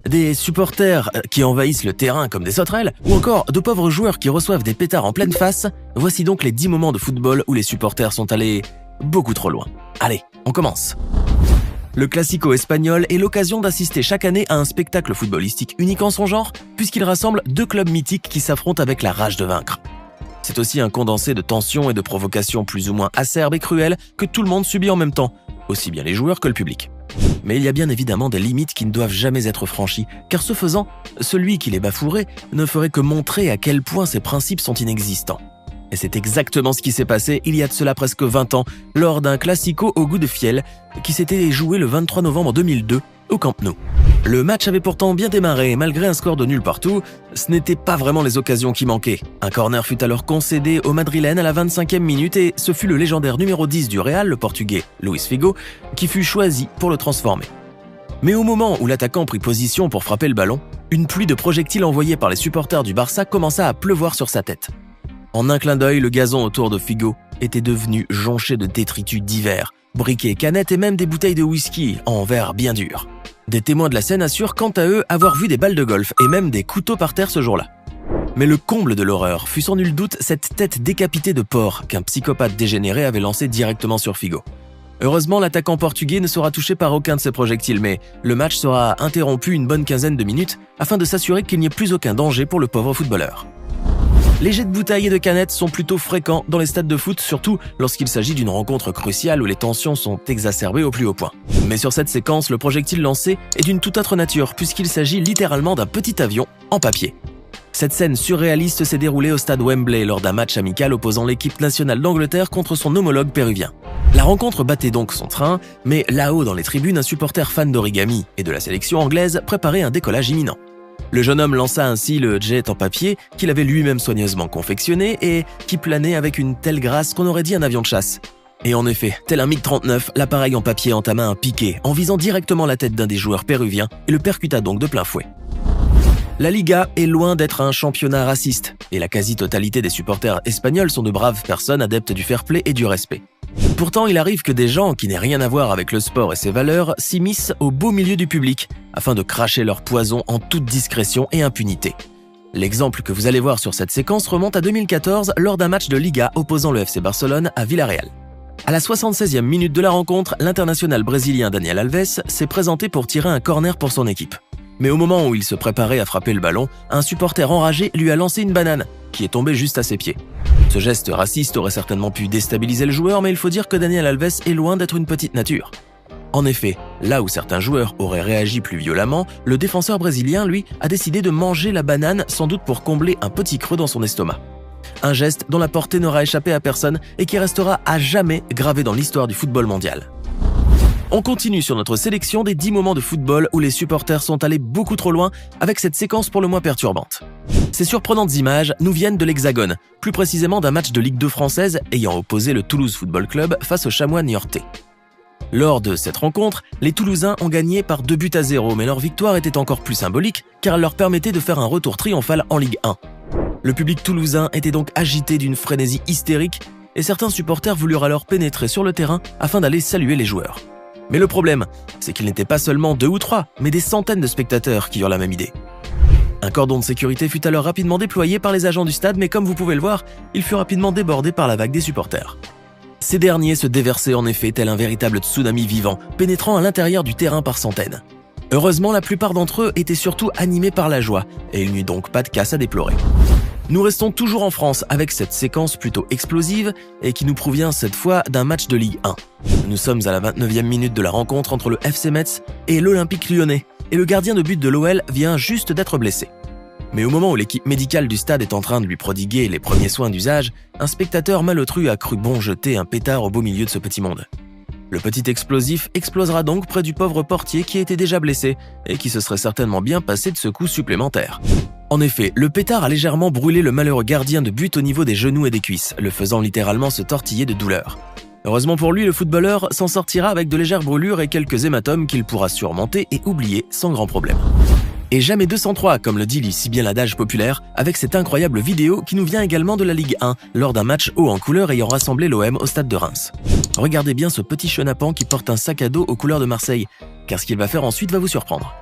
des supporters qui envahissent le terrain comme des sauterelles, ou encore de pauvres joueurs qui reçoivent des pétards en pleine face, voici donc les 10 moments de football où les supporters sont allés beaucoup trop loin. Allez, on commence. Le Classico espagnol est l'occasion d'assister chaque année à un spectacle footballistique unique en son genre, puisqu'il rassemble 2 clubs mythiques qui s'affrontent avec la rage de vaincre. C'est aussi un condensé de tensions et de provocations plus ou moins acerbes et cruelles que tout le monde subit en même temps, aussi bien les joueurs que le public. Mais il y a bien évidemment des limites qui ne doivent jamais être franchies, car ce faisant, celui qui les bafouerait ne ferait que montrer à quel point ces principes sont inexistants. Et c'est exactement ce qui s'est passé il y a de cela presque 20 ans, lors d'un classico au goût de fiel, qui s'était joué le 23 novembre 2002 au Camp Nou. Le match avait pourtant bien démarré, et malgré un score de nul partout, ce n'étaient pas vraiment les occasions qui manquaient. Un corner fut alors concédé au Madrilène à la 25e minute et ce fut le légendaire numéro 10 du Real, le portugais Luis Figo, qui fut choisi pour le transformer. Mais au moment où l'attaquant prit position pour frapper le ballon, une pluie de projectiles envoyés par les supporters du Barça commença à pleuvoir sur sa tête. En un clin d'œil, le gazon autour de Figo était devenu jonché de détritus divers, briquets, canettes et même des bouteilles de whisky en verre bien dur. Des témoins de la scène assurent quant à eux avoir vu des balles de golf et même des couteaux par terre ce jour-là. Mais le comble de l'horreur fut sans nul doute cette tête décapitée de porc qu'un psychopathe dégénéré avait lancée directement sur Figo. Heureusement, l'attaquant portugais ne sera touché par aucun de ces projectiles, mais le match sera interrompu une bonne quinzaine de minutes afin de s'assurer qu'il n'y ait plus aucun danger pour le pauvre footballeur. Les jets de bouteilles et de canettes sont plutôt fréquents dans les stades de foot, surtout lorsqu'il s'agit d'une rencontre cruciale où les tensions sont exacerbées au plus haut point. Mais sur cette séquence, le projectile lancé est d'une toute autre nature, puisqu'il s'agit littéralement d'un petit avion en papier. Cette scène surréaliste s'est déroulée au stade Wembley lors d'un match amical opposant l'équipe nationale d'Angleterre contre son homologue péruvien. La rencontre battait donc son train, mais là-haut dans les tribunes, un supporter fan d'origami et de la sélection anglaise préparait un décollage imminent. Le jeune homme lança ainsi le jet en papier qu'il avait lui-même soigneusement confectionné et qui planait avec une telle grâce qu'on aurait dit un avion de chasse. Et en effet, tel un MiG-39, l'appareil en papier entama un piqué en visant directement la tête d'un des joueurs péruviens et le percuta donc de plein fouet. La Liga est loin d'être un championnat raciste et la quasi-totalité des supporters espagnols sont de braves personnes adeptes du fair-play et du respect. Pourtant, il arrive que des gens qui n'aient rien à voir avec le sport et ses valeurs s'immiscent au beau milieu du public afin de cracher leur poison en toute discrétion et impunité. L'exemple que vous allez voir sur cette séquence remonte à 2014 lors d'un match de Liga opposant le FC Barcelone à Villarreal. À la 76e minute de la rencontre, l'international brésilien Daniel Alves s'est présenté pour tirer un corner pour son équipe. Mais au moment où il se préparait à frapper le ballon, un supporter enragé lui a lancé une banane, qui est tombée juste à ses pieds. Ce geste raciste aurait certainement pu déstabiliser le joueur, mais il faut dire que Daniel Alves est loin d'être une petite nature. En effet, là où certains joueurs auraient réagi plus violemment, le défenseur brésilien, lui, a décidé de manger la banane sans doute pour combler un petit creux dans son estomac. Un geste dont la portée n'aura échappé à personne et qui restera à jamais gravé dans l'histoire du football mondial. On continue sur notre sélection des 10 moments de football où les supporters sont allés beaucoup trop loin avec cette séquence pour le moins perturbante. Ces surprenantes images nous viennent de l'Hexagone, plus précisément d'un match de Ligue 2 française ayant opposé le Toulouse Football Club face au Chamois niortais. Lors de cette rencontre, les Toulousains ont gagné par 2-0, mais leur victoire était encore plus symbolique car elle leur permettait de faire un retour triomphal en Ligue 1. Le public toulousain était donc agité d'une frénésie hystérique et certains supporters voulurent alors pénétrer sur le terrain afin d'aller saluer les joueurs. Mais le problème, c'est qu'il n'était pas seulement 2 ou 3, mais des centaines de spectateurs qui eurent la même idée. Un cordon de sécurité fut alors rapidement déployé par les agents du stade, mais comme vous pouvez le voir, il fut rapidement débordé par la vague des supporters. Ces derniers se déversaient en effet tel un véritable tsunami vivant, pénétrant à l'intérieur du terrain par centaines. Heureusement, la plupart d'entre eux étaient surtout animés par la joie, et il n'y eut donc pas de casse à déplorer. Nous restons toujours en France avec cette séquence plutôt explosive et qui nous provient cette fois d'un match de Ligue 1. Nous sommes à la 29e minute de la rencontre entre le FC Metz et l'Olympique Lyonnais et le gardien de but de l'OL vient juste d'être blessé. Mais au moment où l'équipe médicale du stade est en train de lui prodiguer les premiers soins d'usage, un spectateur malotru a cru bon jeter un pétard au beau milieu de ce petit monde. Le petit explosif explosera donc près du pauvre portier qui était déjà blessé et qui se serait certainement bien passé de ce coup supplémentaire. En effet, le pétard a légèrement brûlé le malheureux gardien de but au niveau des genoux et des cuisses, le faisant littéralement se tortiller de douleur. Heureusement pour lui, le footballeur s'en sortira avec de légères brûlures et quelques hématomes qu'il pourra surmonter et oublier sans grand problème. Et jamais 203, comme le dit si bien l'adage populaire, avec cette incroyable vidéo qui nous vient également de la Ligue 1, lors d'un match haut en couleur ayant rassemblé l'OM au stade de Reims. Regardez bien ce petit chenapan qui porte un sac à dos aux couleurs de Marseille, car ce qu'il va faire ensuite va vous surprendre.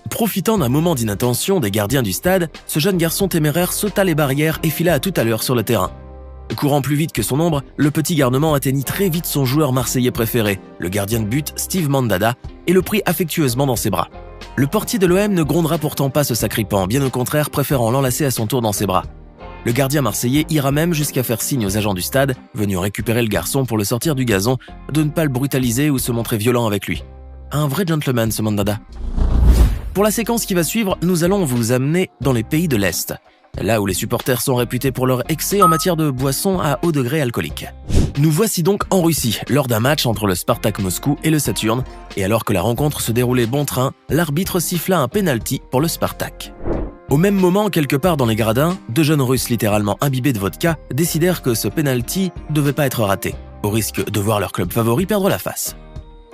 Profitant d'un moment d'inattention des gardiens du stade, ce jeune garçon téméraire sauta les barrières et fila à toute allure sur le terrain. Courant plus vite que son ombre, le petit garnement atteignit très vite son joueur marseillais préféré, le gardien de but Steve Mandanda, et le prit affectueusement dans ses bras. Le portier de l'OM ne grondera pourtant pas ce sacripant, bien au contraire préférant l'enlacer à son tour dans ses bras. Le gardien marseillais ira même jusqu'à faire signe aux agents du stade, venus récupérer le garçon pour le sortir du gazon, de ne pas le brutaliser ou se montrer violent avec lui. Un vrai gentleman ce Mandanda. Pour la séquence qui va suivre, nous allons vous amener dans les pays de l'Est, là où les supporters sont réputés pour leur excès en matière de boissons à haut degré alcoolique. Nous voici donc en Russie, lors d'un match entre le Spartak Moscou et le Saturne, et alors que la rencontre se déroulait bon train, l'arbitre siffla un penalty pour le Spartak. Au même moment, quelque part dans les gradins, deux jeunes Russes littéralement imbibés de vodka décidèrent que ce penalty devait pas être raté, au risque de voir leur club favori perdre la face.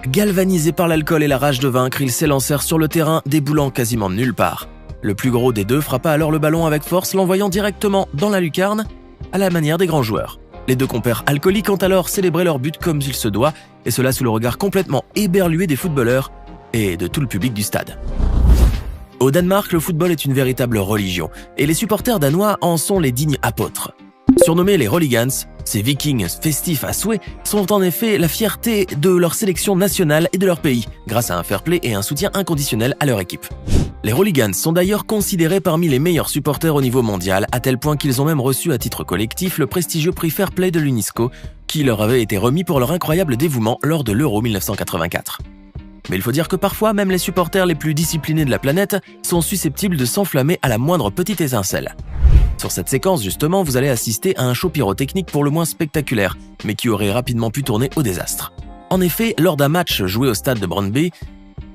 Galvanisés par l'alcool et la rage de vaincre, ils s'élancèrent sur le terrain, déboulant quasiment de nulle part. Le plus gros des deux frappa alors le ballon avec force, l'envoyant directement dans la lucarne, à la manière des grands joueurs. Les deux compères alcooliques ont alors célébré leur but comme il se doit, et cela sous le regard complètement éberlué des footballeurs et de tout le public du stade. Au Danemark, le football est une véritable religion, et les supporters danois en sont les dignes apôtres. Surnommés les Hooligans, ces vikings festifs à souhait sont en effet la fierté de leur sélection nationale et de leur pays, grâce à un fair play et un soutien inconditionnel à leur équipe. Les Hooligans sont d'ailleurs considérés parmi les meilleurs supporters au niveau mondial, à tel point qu'ils ont même reçu à titre collectif le prestigieux prix Fair Play de l'UNESCO, qui leur avait été remis pour leur incroyable dévouement lors de l'Euro 1984. Mais il faut dire que parfois, même les supporters les plus disciplinés de la planète sont susceptibles de s'enflammer à la moindre petite étincelle. Sur cette séquence, justement, vous allez assister à un show pyrotechnique pour le moins spectaculaire, mais qui aurait rapidement pu tourner au désastre. En effet, lors d'un match joué au stade de Brøndby,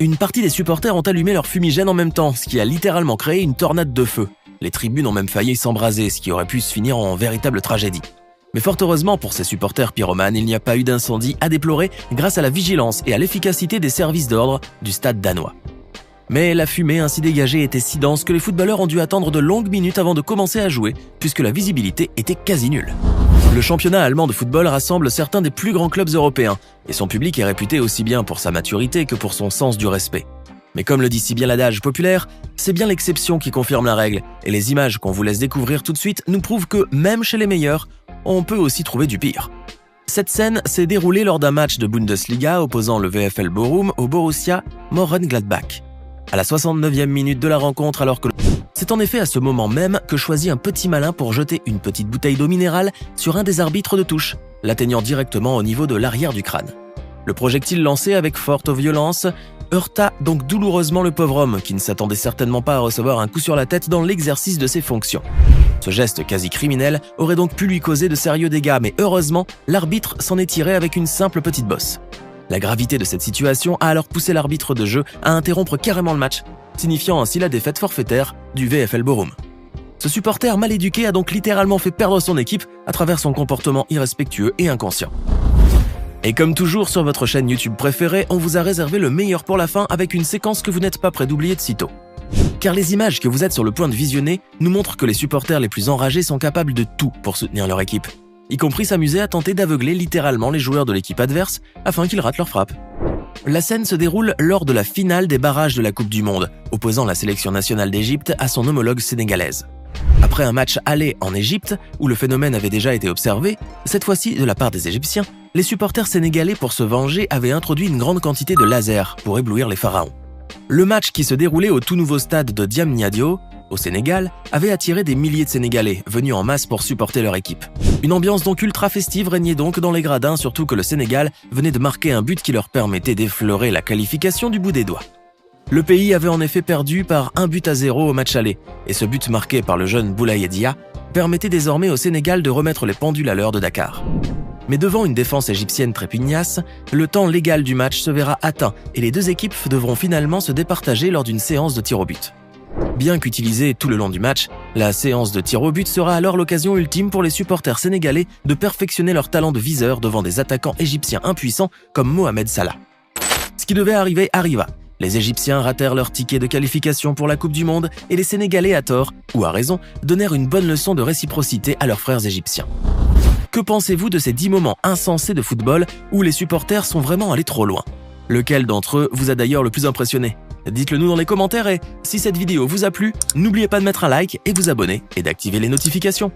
une partie des supporters ont allumé leur fumigène en même temps, ce qui a littéralement créé une tornade de feu. Les tribunes ont même failli s'embraser, ce qui aurait pu se finir en véritable tragédie. Mais fort heureusement pour ces supporters pyromanes, il n'y a pas eu d'incendie à déplorer grâce à la vigilance et à l'efficacité des services d'ordre du stade danois. Mais la fumée ainsi dégagée était si dense que les footballeurs ont dû attendre de longues minutes avant de commencer à jouer, puisque la visibilité était quasi nulle. Le championnat allemand de football rassemble certains des plus grands clubs européens, et son public est réputé aussi bien pour sa maturité que pour son sens du respect. Mais comme le dit si bien l'adage populaire, c'est bien l'exception qui confirme la règle, et les images qu'on vous laisse découvrir tout de suite nous prouvent que, même chez les meilleurs, on peut aussi trouver du pire. Cette scène s'est déroulée lors d'un match de Bundesliga opposant le VfL Bochum au Borussia Mönchengladbach. À la 69e minute de la rencontre, alors que c'est en effet à ce moment même que choisit un petit malin pour jeter une petite bouteille d'eau minérale sur un des arbitres de touche, l'atteignant directement au niveau de l'arrière du crâne. Le projectile lancé avec forte violence heurta donc douloureusement le pauvre homme qui ne s'attendait certainement pas à recevoir un coup sur la tête dans l'exercice de ses fonctions. Ce geste quasi criminel aurait donc pu lui causer de sérieux dégâts, mais heureusement, l'arbitre s'en est tiré avec une simple petite bosse. La gravité de cette situation a alors poussé l'arbitre de jeu à interrompre carrément le match, signifiant ainsi la défaite forfaitaire du VfL Bochum. Ce supporter mal éduqué a donc littéralement fait perdre son équipe à travers son comportement irrespectueux et inconscient. Et comme toujours sur votre chaîne YouTube préférée, on vous a réservé le meilleur pour la fin avec une séquence que vous n'êtes pas prêt d'oublier de sitôt. Car les images que vous êtes sur le point de visionner nous montrent que les supporters les plus enragés sont capables de tout pour soutenir leur équipe, y compris s'amuser à tenter d'aveugler littéralement les joueurs de l'équipe adverse afin qu'ils ratent leur frappe. La scène se déroule lors de la finale des barrages de la Coupe du Monde, opposant la sélection nationale d'Égypte à son homologue sénégalaise. Après un match aller en Égypte, où le phénomène avait déjà été observé, cette fois-ci de la part des Égyptiens, les supporters sénégalais pour se venger avaient introduit une grande quantité de lasers pour éblouir les pharaons. Le match qui se déroulait au tout nouveau stade de Diamniadio, au Sénégal, avait attiré des milliers de Sénégalais venus en masse pour supporter leur équipe. Une ambiance donc ultra festive régnait donc dans les gradins, surtout que le Sénégal venait de marquer un but qui leur permettait d'effleurer la qualification du bout des doigts. Le pays avait en effet perdu par 1-0 au match aller, et ce but marqué par le jeune Boulaye Dia permettait désormais au Sénégal de remettre les pendules à l'heure de Dakar. Mais devant une défense égyptienne très pugnace, le temps légal du match se verra atteint et les deux équipes devront finalement se départager lors d'une séance de tir au but. Bien qu'utilisée tout le long du match, la séance de tir au but sera alors l'occasion ultime pour les supporters sénégalais de perfectionner leur talent de viseur devant des attaquants égyptiens impuissants comme Mohamed Salah. Ce qui devait arriver arriva. Les Égyptiens ratèrent leur ticket de qualification pour la Coupe du Monde et les Sénégalais à tort, ou à raison, donnèrent une bonne leçon de réciprocité à leurs frères égyptiens. Que pensez-vous de ces 10 moments insensés de football où les supporters sont vraiment allés trop loin? Lequel d'entre eux vous a d'ailleurs le plus impressionné? Dites-le nous dans les commentaires et si cette vidéo vous a plu, n'oubliez pas de mettre un like et vous abonner et d'activer les notifications.